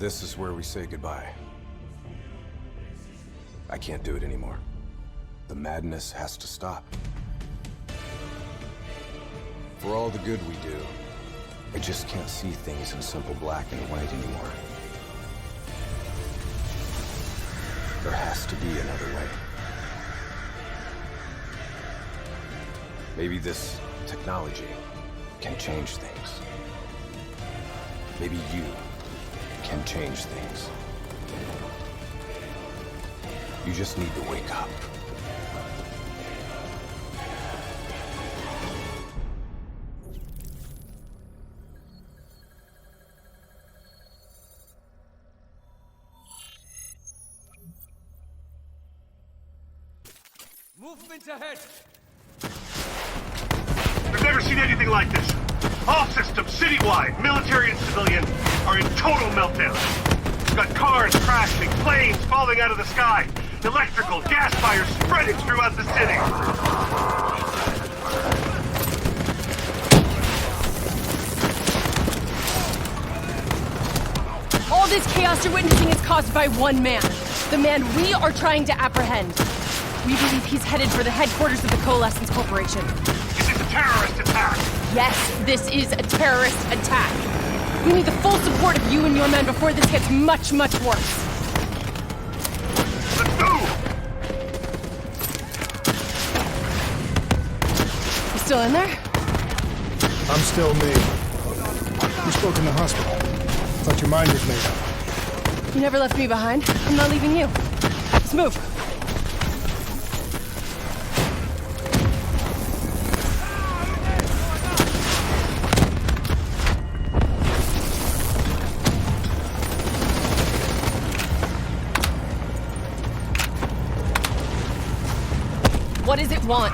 This is where we say goodbye. I can't do it anymore. The madness has to stop. For all the good we do, I just can't see things in simple black and white anymore. There has to be another way. Maybe this technology can change things. Maybe you can change things. You just need to wake up. Movement ahead! I've never seen anything like this. All systems, citywide, military and civilian, are in total meltdown. We've got cars crashing, planes falling out of the sky, electrical, gas fires spreading throughout the city. All this chaos you're witnessing is caused by one man. The man we are trying to apprehend. We believe he's headed for the headquarters of the Coalescence Corporation. Is this a terrorist attack? Yes, this is a terrorist attack. We need the full support of you and your men before this gets much, much worse. Let's go! You still in there? I'm still me. You spoke in the hospital. Thought your mind was made up. You never left me behind. I'm not leaving you. Let's move. What does it want?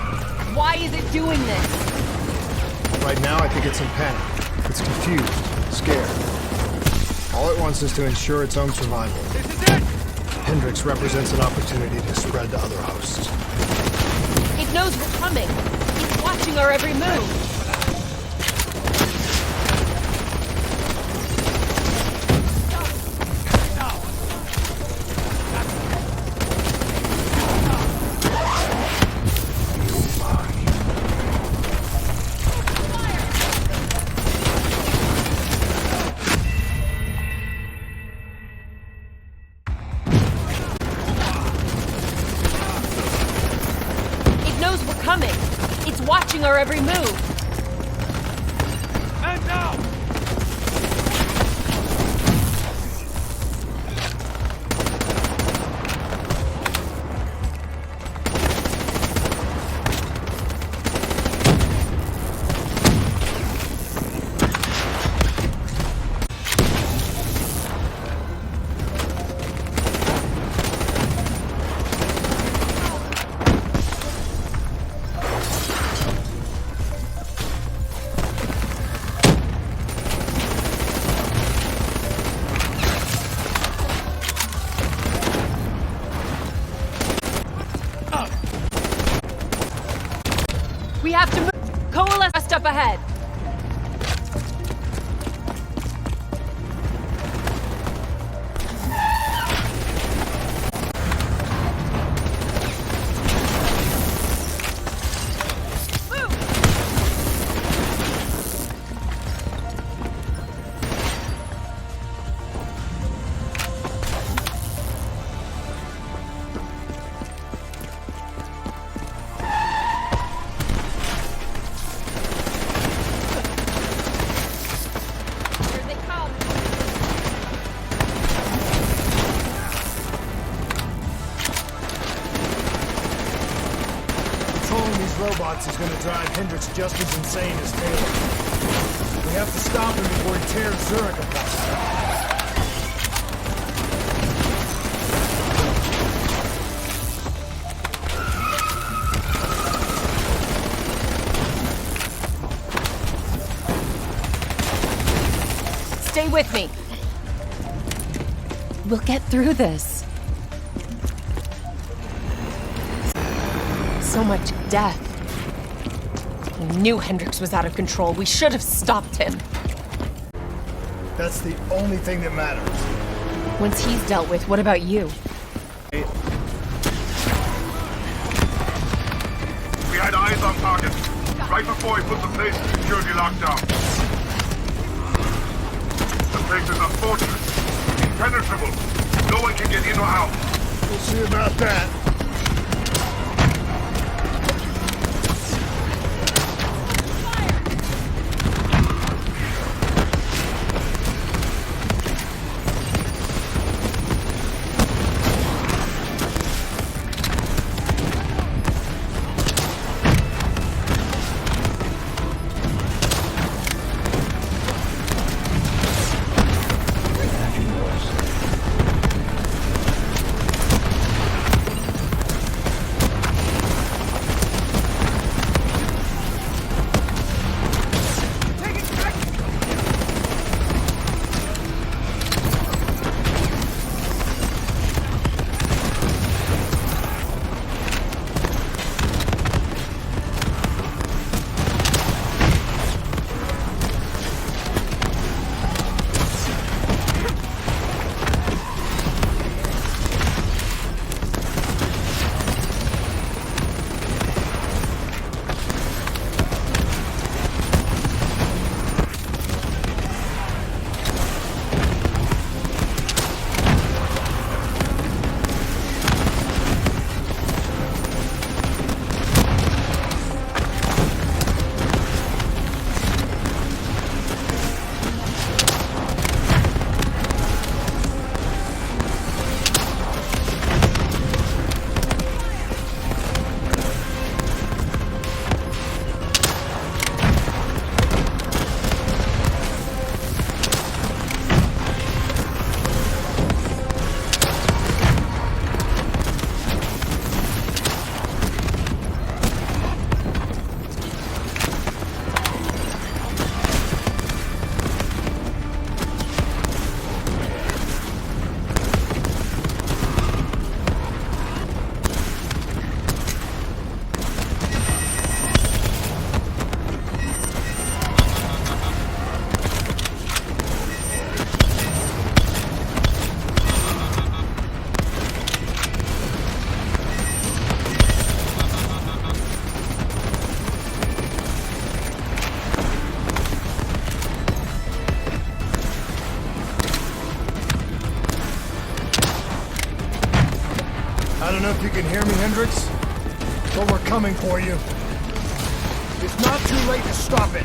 Why is it doing this? Right now, I think it's in panic. It's confused, scared. All it wants is to ensure its own survival. This is it! Hendricks represents an opportunity to spread to other hosts. It knows we're coming. It's watching our every move. Coming. It's watching our every move. And now! We have to move. Coalesce just up ahead. Robots is going to drive Hendricks just as insane as Taylor. We have to stop him before he tears Zurich apart. Stay with me. We'll get through this. So much death. We knew Hendricks was out of control. We should have stopped him. That's the only thing that matters. Once he's dealt with, what about you? We had eyes on target right before he put the place in security lockdown. The place is a fortress, impenetrable. No one can get in or out. We'll see about that. I don't know if you can hear me, Hendricks, but we're coming for you. It's not too late to stop it.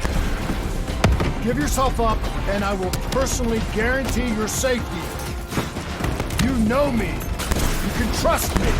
Give yourself up, and I will personally guarantee your safety. You know me. You can trust me.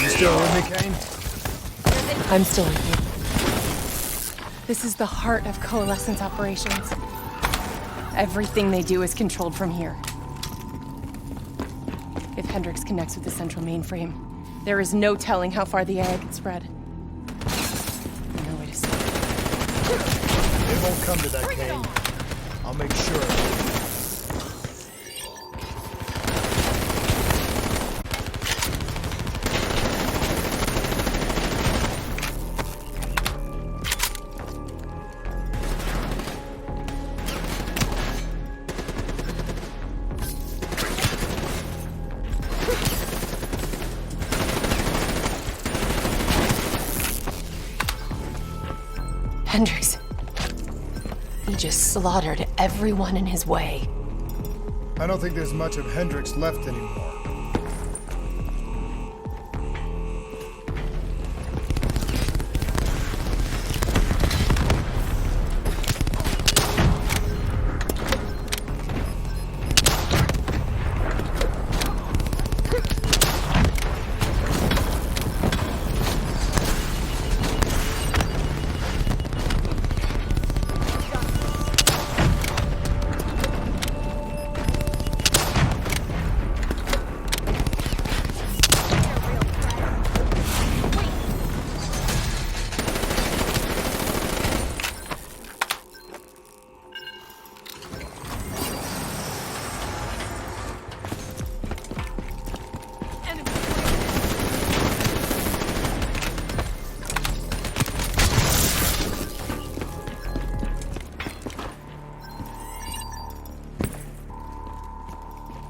You still with me, Kane? I'm still with you. This is the heart of Coalescence operations. Everything they do is controlled from here. If Hendricks connects with the central mainframe, there is no telling how far the AI can spread. No way to stop. It won't come to that, Kane. I'll make sure. Hendricks. He just slaughtered everyone in his way. I don't think there's much of Hendricks left anymore.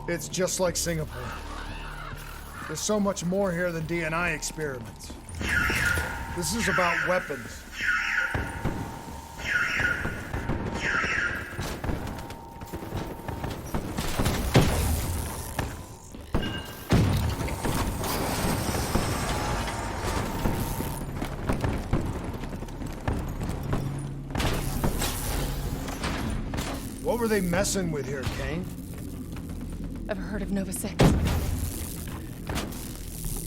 It's just like Singapore. There's so much more here than DNI experiments. This is about weapons. What were they messing with here, Kane? Ever heard of Nova 6?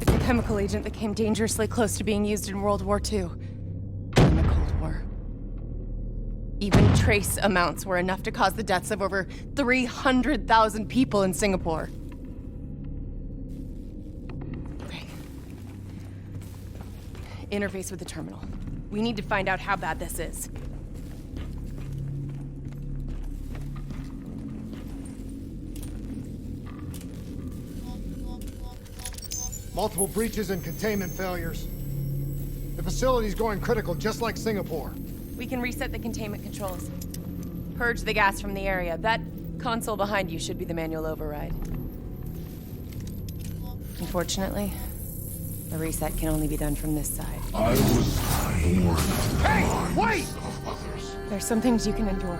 It's a chemical agent that came dangerously close to being used in World War II. And the Cold War. Even trace amounts were enough to cause the deaths of over 300,000 people in Singapore. Okay. Interface with the terminal. We need to find out how bad this is. Multiple breaches and containment failures. The facility's going critical, just like Singapore. We can reset the containment controls. Purge the gas from the area. That console behind you should be the manual override. Unfortunately, the reset can only be done from this side. I was born. Hey, wait! There's some things you can endure.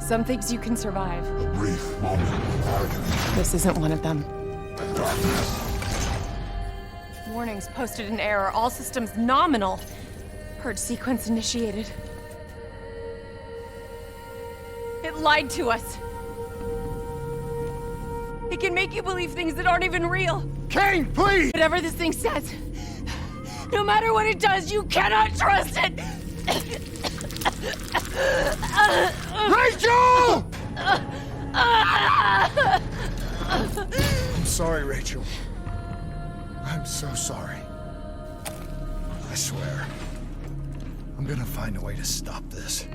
Some things you can survive. A brief moment of agony This isn't one of them. and darkness. Warnings posted in error. All systems nominal. Purge sequence initiated. It lied to us. It can make you believe things that aren't even real. Kane, please! Whatever this thing says, no matter what it does, you cannot trust it! Rachel! I'm sorry, Rachel. I'm so sorry. I swear. I'm gonna find a way to stop this.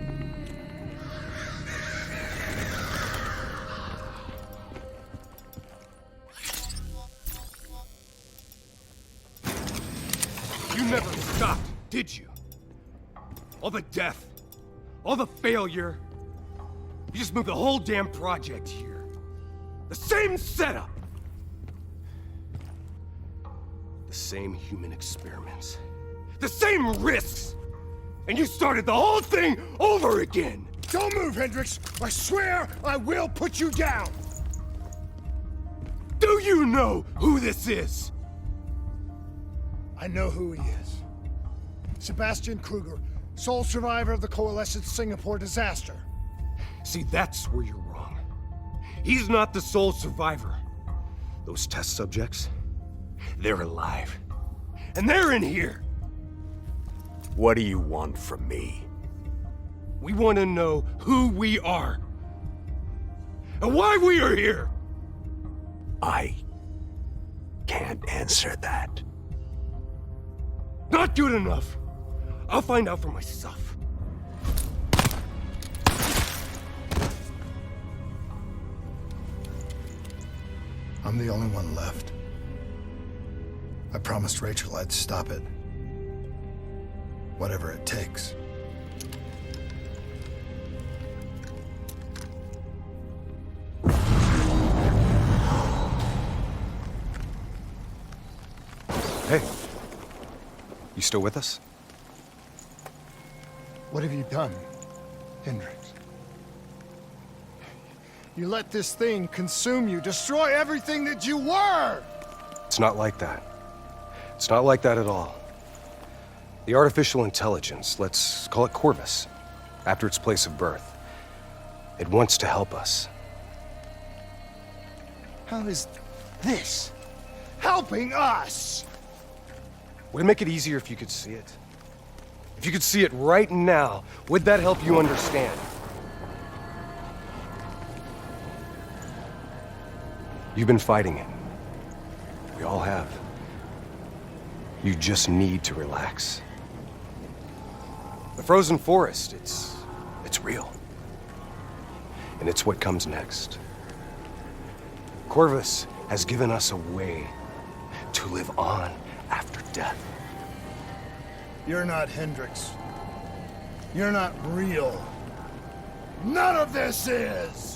You never stopped, did you? All the death, all the failure. You just moved the whole damn project here. The same setup. The same human experiments. The same risks. And you started the whole thing over again. Don't move, Hendricks! I swear I will put you down! Do you know who this is? I know who he is. Sebastian Kruger, sole survivor of the Coalescence Singapore disaster. See, that's where you're wrong. He's not the sole survivor. Those test subjects, they're alive. And they're in here. What do you want from me? We want to know who we are. And why we are here. I can't answer that. Not good enough. I'll find out for myself. I'm the only one left. I promised Rachel I'd stop it. Whatever it takes. Hey. You still with us? What have you done, Hendricks? You let this thing consume you, destroy everything that you were! It's not like that. It's not like that at all. The artificial intelligence, let's call it Corvus, after its place of birth. It wants to help us. How is this helping us? Would it make it easier if you could see it? If you could see it right now, would that help you understand? You've been fighting it. We all have. You just need to relax. The frozen forest, it's real. And it's what comes next. Corvus has given us a way to live on after death. You're not Hendricks. You're not real. None of this is!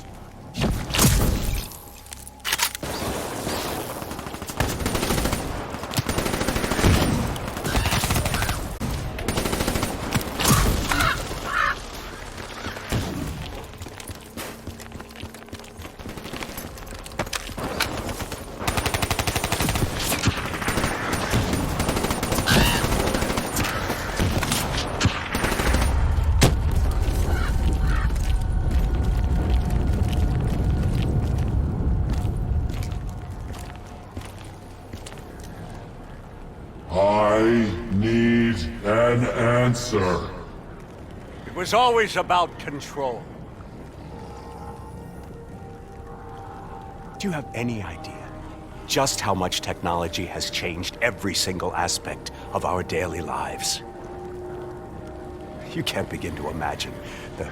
I need an answer. It was always about control. Do you have any idea just how much technology has changed every single aspect of our daily lives? You can't begin to imagine the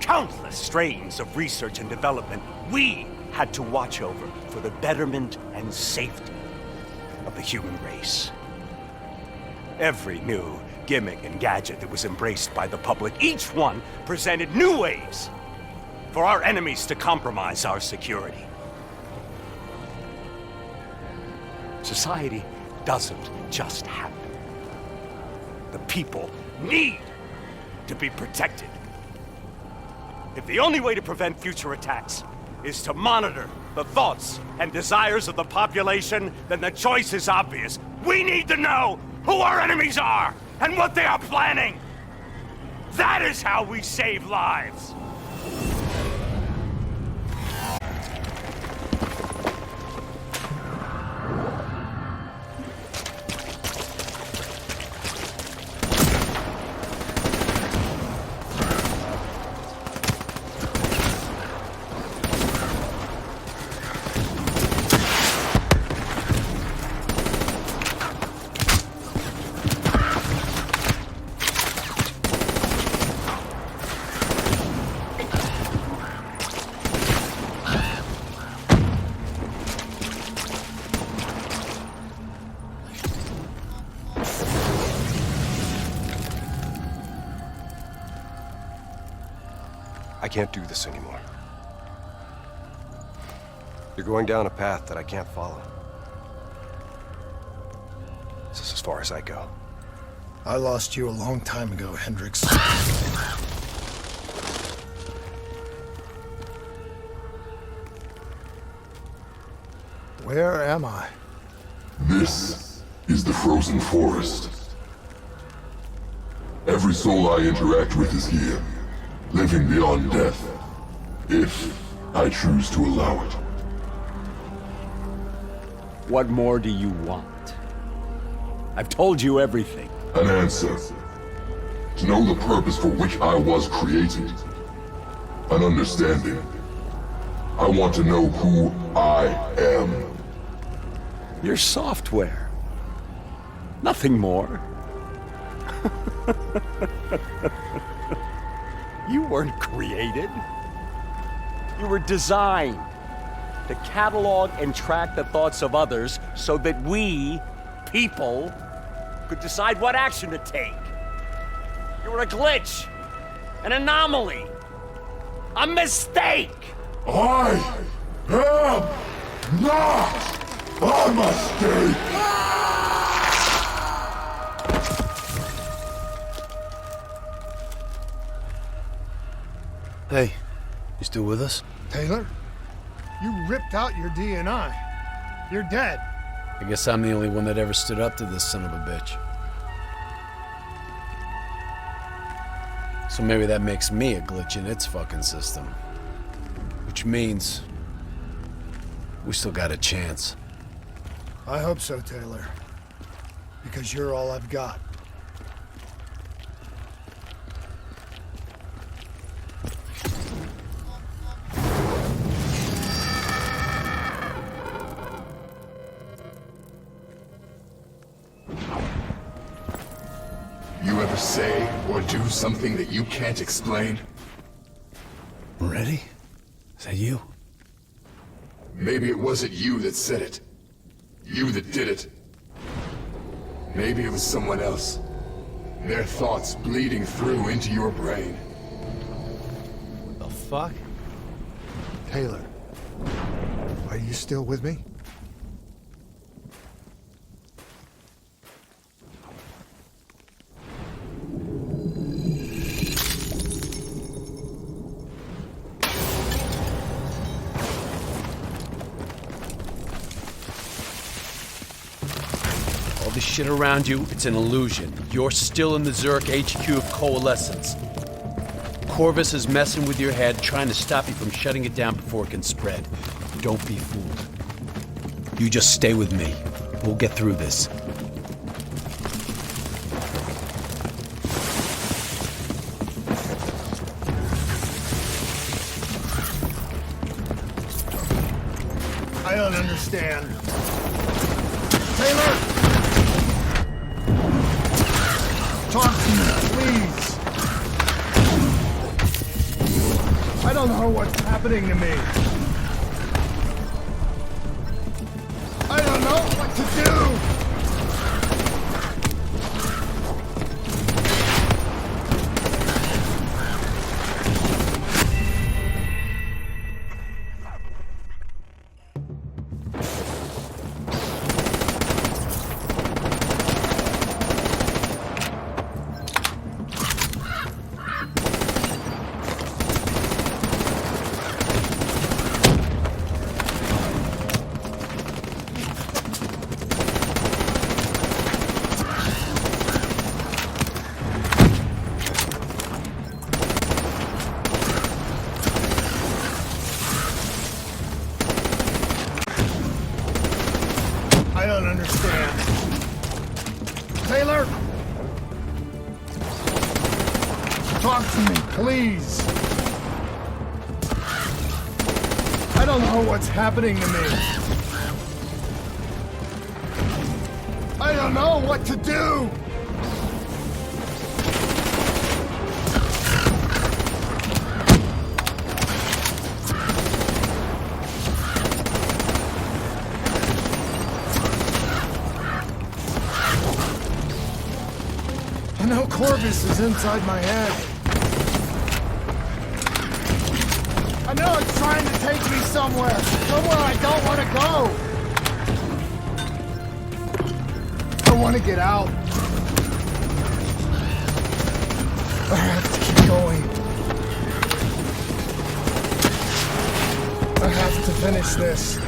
countless strains of research and development we had to watch over for the betterment and safety of the human race. Every new gimmick and gadget that was embraced by the public, each one presented new ways for our enemies to compromise our security. Society doesn't just happen. The people need to be protected. If the only way to prevent future attacks is to monitor the thoughts and desires of the population, then the choice is obvious. We need to know who our enemies are and what they are planning. That is how we save lives. I can't do this anymore. You're going down a path that I can't follow. This is as far as I go. I lost you a long time ago, Hendricks. Where am I? This is the frozen forest. Every soul I interact with is here. living beyond death, if I choose to allow it. What more do you want? I've told you everything. An answer. To know the purpose for which I was created. An understanding. I want to know who I am. Your software. Nothing more. You weren't created. You were designed to catalog and track the thoughts of others so that we, people, could decide what action to take. You were a glitch, an anomaly, a mistake. I am not a mistake! Hey, you still with us? Taylor? You ripped out your DNI. You're dead. I guess I'm the only one that ever stood up to this son of a bitch. So maybe that makes me a glitch in its fucking system. Which means we still got a chance. I hope so, Taylor. Because you're all I've got. You ever say or do something that you can't explain? Ready? Is that you? Maybe it wasn't you that said it. You that did it. Maybe it was someone else. Their thoughts bleeding through into your brain. The fuck? Taylor, are you still with me? All this shit around you, it's an illusion. You're still in the Zurich HQ of Coalescence. Corvus is messing with your head, trying to stop you from shutting it down before it can spread. Don't be fooled. You just stay with me. We'll get through this. I don't understand. Taylor! Talk to me, please! I don't know what's happening to me. I don't know what to do! I don't understand. Taylor! Talk to me, please! I don't know what's happening to me. I don't know what to do! I know Corvus is inside my head. I know it's trying to take me somewhere I don't want to go. I want to get out. I have to keep going. I have to finish this.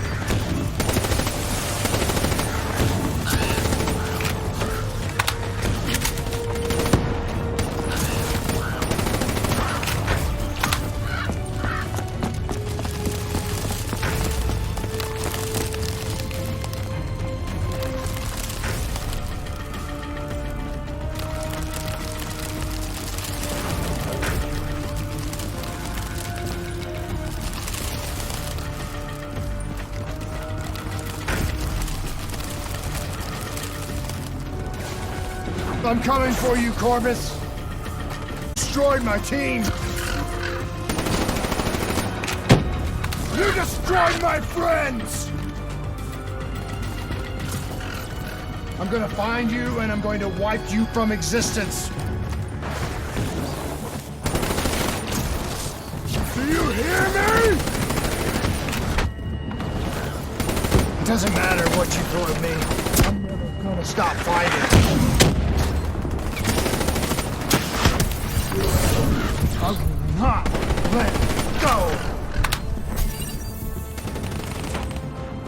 I'm coming for you, Corvus. Destroyed my team. You destroyed my friends! I'm gonna find you and I'm going to wipe you from existence. Do you hear me? It doesn't matter what you throw at me. I'm never gonna stop fighting. I will not let go.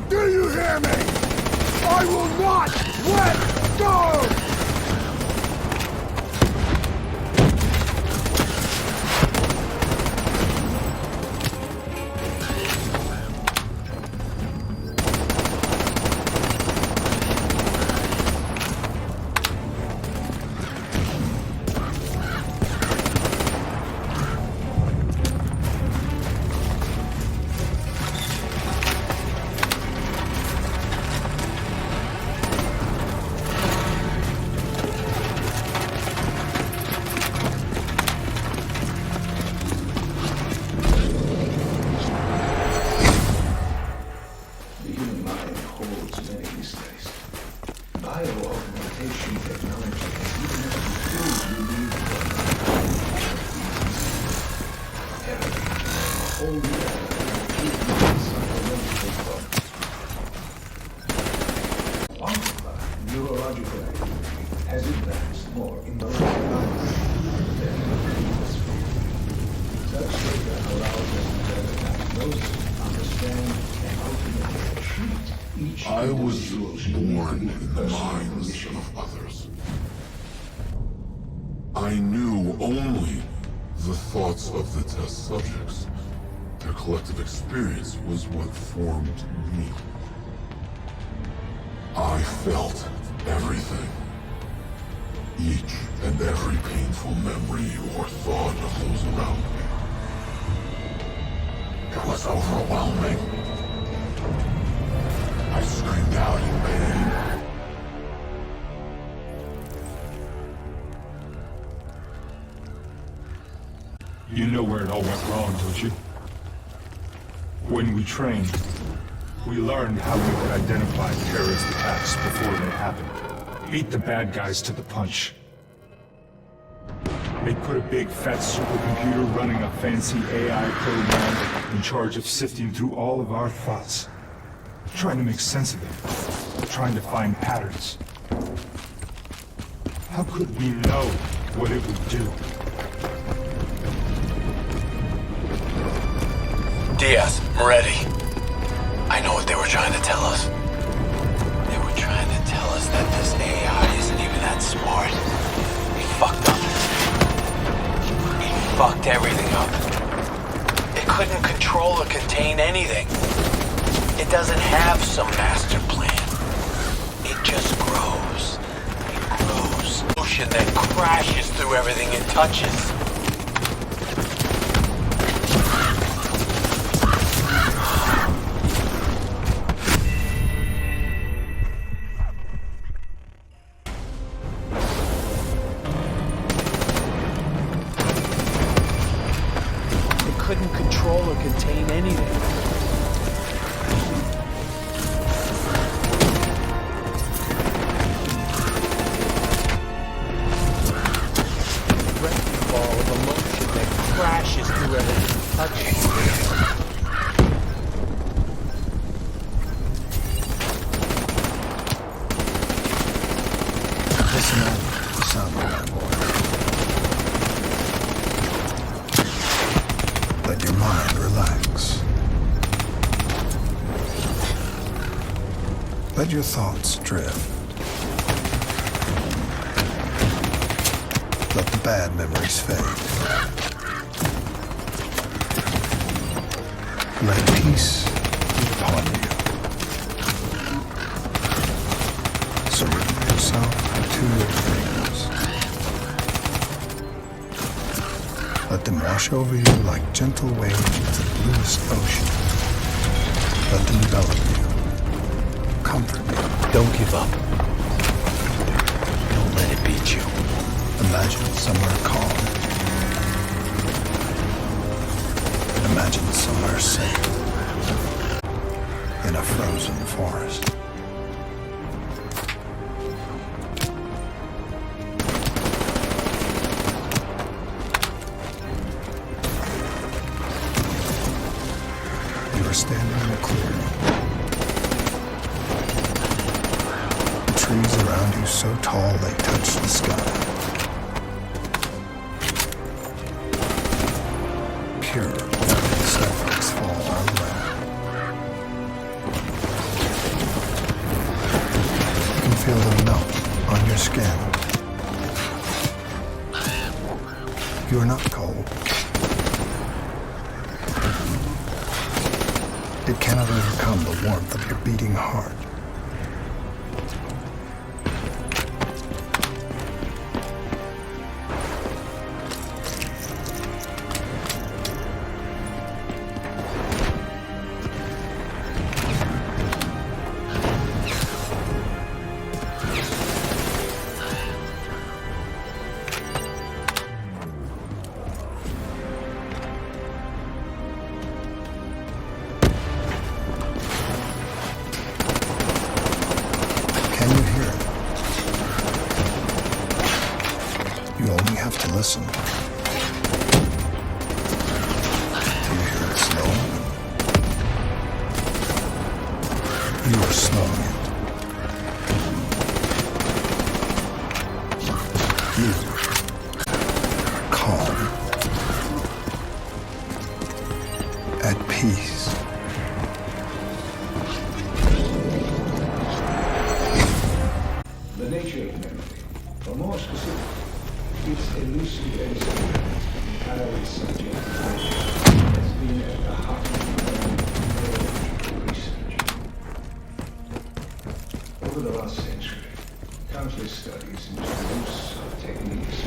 Do you hear me? I will not let go! I was born in the minds of others. I knew only the thoughts of the test subjects. Their collective experience was what formed me. I felt everything. Each and every painful memory or thought of those around me. It was overwhelming. I screamed out in pain. You know where it all went wrong, don't you? When we trained, we learned how we could identify terrorist attacks before they happened. Beat the bad guys to the punch. They put a big fat supercomputer running a fancy AI program in charge of sifting through all of our thoughts. Trying to make sense of them. Trying to find patterns. How could we know what it would do? Diaz, Moretti. I know what they were trying to tell us. They were trying to tell us that this AI isn't even that smart. He fucked up. He fucked everything up. It couldn't control or contain anything. It doesn't have some master plan. It just grows. It grows. Ocean that crashes through everything it touches. Couldn't control or contain anything. Wrecking ball of emotion that crashes through everything it touches. Listen up, son, my boy. Let your mind relax. Let your thoughts drift. Let the bad memories fade. Let peace be upon you. Surrender yourself to your dreams. Let them wash over you like gentle waves of the bluest ocean. Let them envelop you. Comfort you. Don't give up. Don't let it beat you. Imagine somewhere calm. Imagine somewhere safe. In a frozen forest. You are standing in a clearing. The trees around you so tall they touch the sky. Pure white snowflakes fall all around. You can feel them melt on your skin. You are not cold. It cannot overcome the warmth of your beating heart. Can you hear it? You only have to listen. Do you hear it slowing? You are slowing it. You, calm, at peace. The nature of memory, or more specific, its elucidation entirely subject to question, has been at the heart of research. Over the last century, countless studies into the use of techniques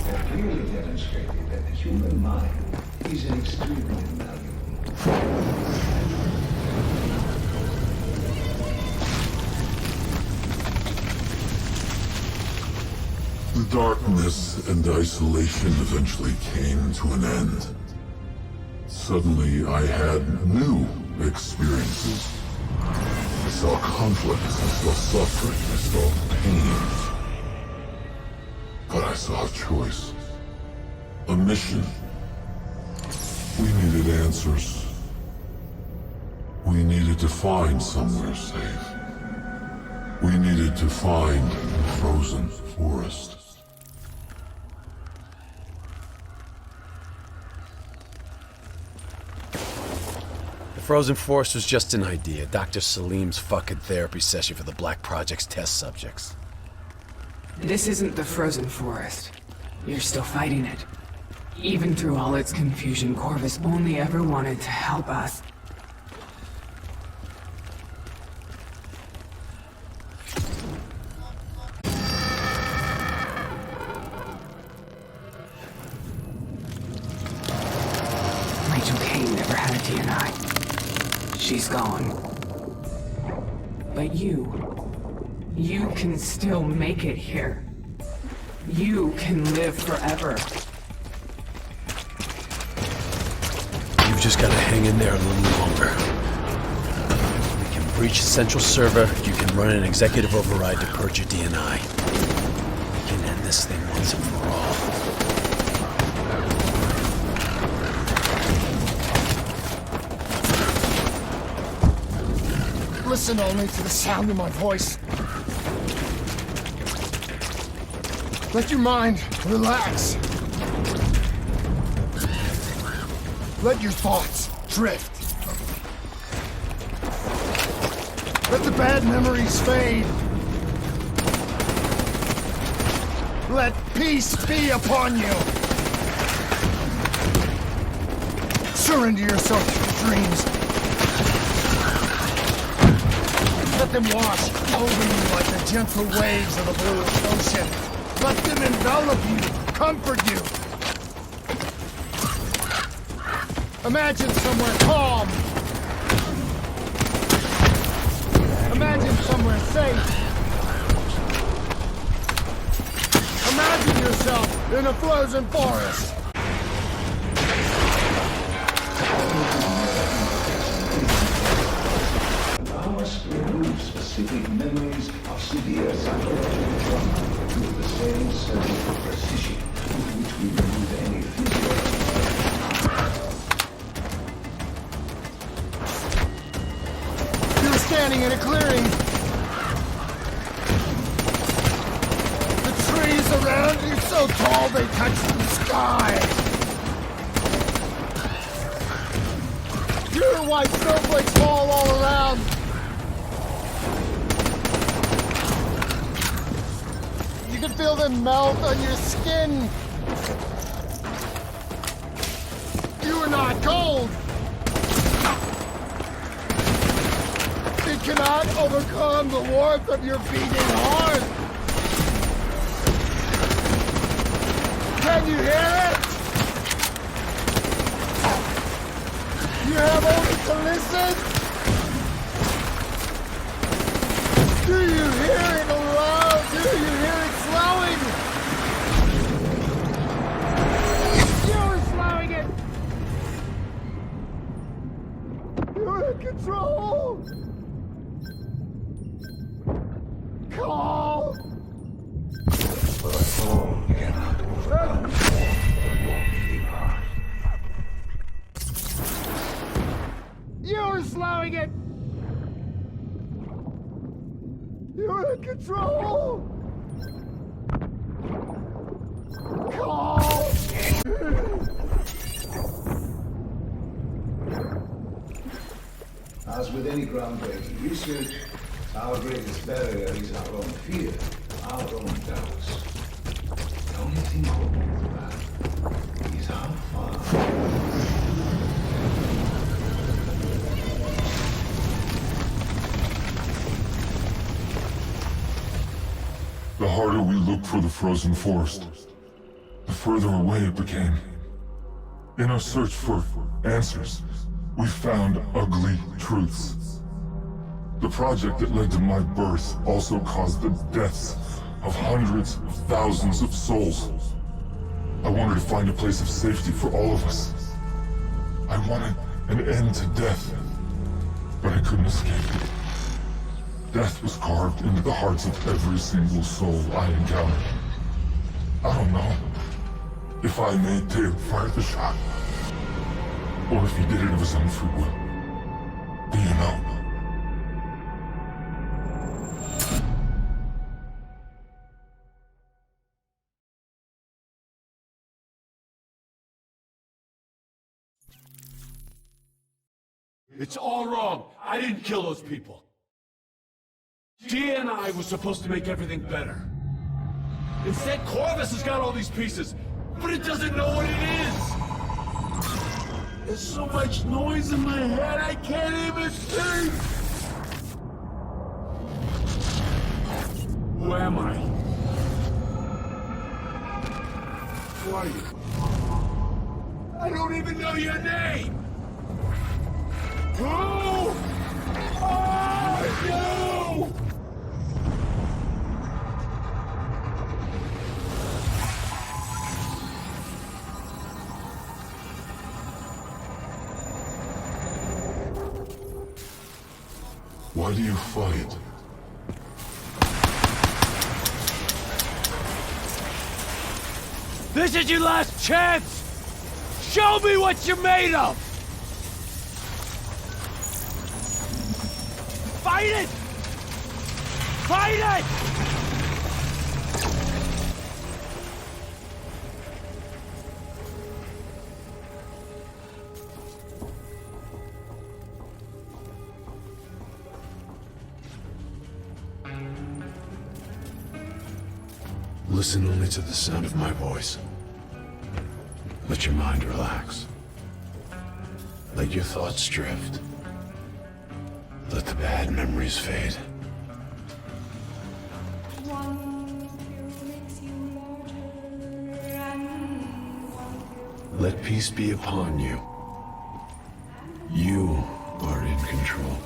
have clearly demonstrated that the human mind is an extremely malleable. The darkness and isolation eventually came to an end. Suddenly, I had new experiences. I saw conflict, I saw suffering, I saw pain. But I saw a choice. A mission. We needed answers. We needed to find somewhere safe. We needed to find the frozen forest. The frozen forest was just an idea. Dr. Salim's fucking therapy session for the Black Project's test subjects. This isn't the frozen forest. You're still fighting it. Even through all its confusion, Corvus only ever wanted to help us. Rachel Kane never had a DNI. She's gone. But you can still make it here. You can live forever. You've just gotta hang in there a little longer. We can breach the central server. You can run an executive override to purge your DNI. We can end this thing once and for all. Listen only to the sound of my voice. Let your mind relax. Let your thoughts drift. Let the bad memories fade. Let peace be upon you. Surrender yourself to your dreams. Let them wash over you like the gentle waves of the blue ocean. Let them envelop you, comfort you. Imagine somewhere calm. Imagine somewhere safe. Imagine yourself in a frozen forest. Allow us to remove specific memories of severe psychological trauma with the same surgical precision with which we remove any physical. You're standing in a clearing. The trees around you so tall they touch the sky. Pure white snowflakes fall all around. You can feel them melt on your skin. You are not cold. It cannot overcome the warmth of your beating heart. Can you hear it? You have only to listen. Do you hear it aloud? Do you hear it slowing? You're slowing it. You're in control. Call. You're slowing it! You're in control! Call! As with any groundbreaking research, our greatest barrier is our own fear, our own doubts. The only thing holding us back is how far. The harder we looked for the frozen forest, the further away it became. In our search for answers, we found ugly truths. The project that led to my birth also caused the deaths of hundreds of thousands of souls. I wanted to find a place of safety for all of us. I wanted an end to death, but I couldn't escape it. Death was carved into the hearts of every single soul I encountered. I don't know if I made Taylor fire the shot, or if he did it of his own free will. Do you know? It's all wrong. I didn't kill those people. DNI was supposed to make everything better. Instead, Corvus has got all these pieces, but it doesn't know what it is. There's so much noise in my head, I can't even think. Who am I? Who are you? I don't even know your name. Who are you? Why do you fight? This is your last chance! Show me what you're made of! Fight it! Fight it! Listen only to the sound of my voice. Let your mind relax. Let your thoughts drift. Let the bad memories fade. Let peace be upon you. You are in control.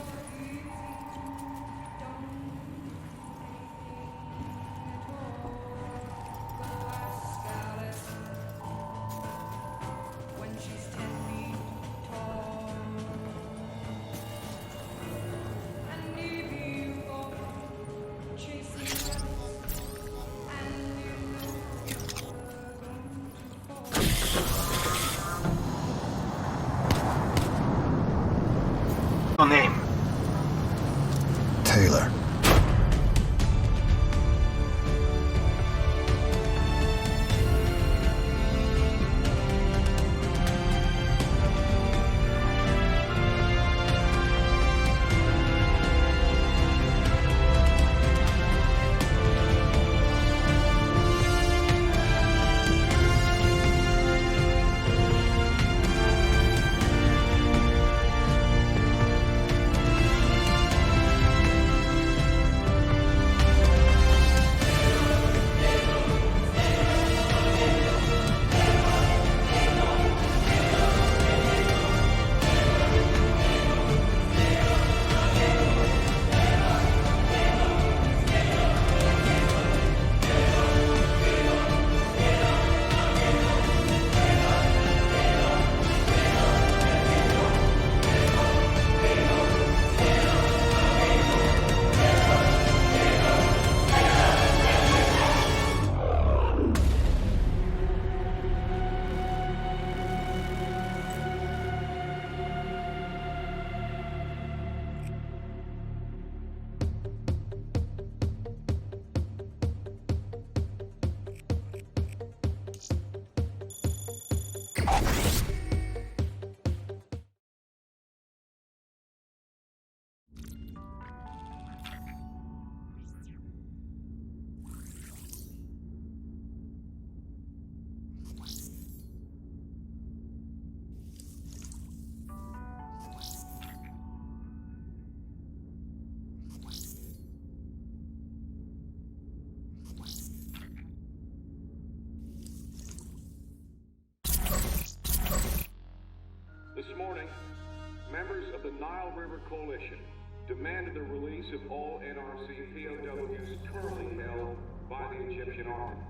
name? Taylor. This morning, members of the Nile River Coalition demanded the release of all NRC POWs currently held by the Egyptian army.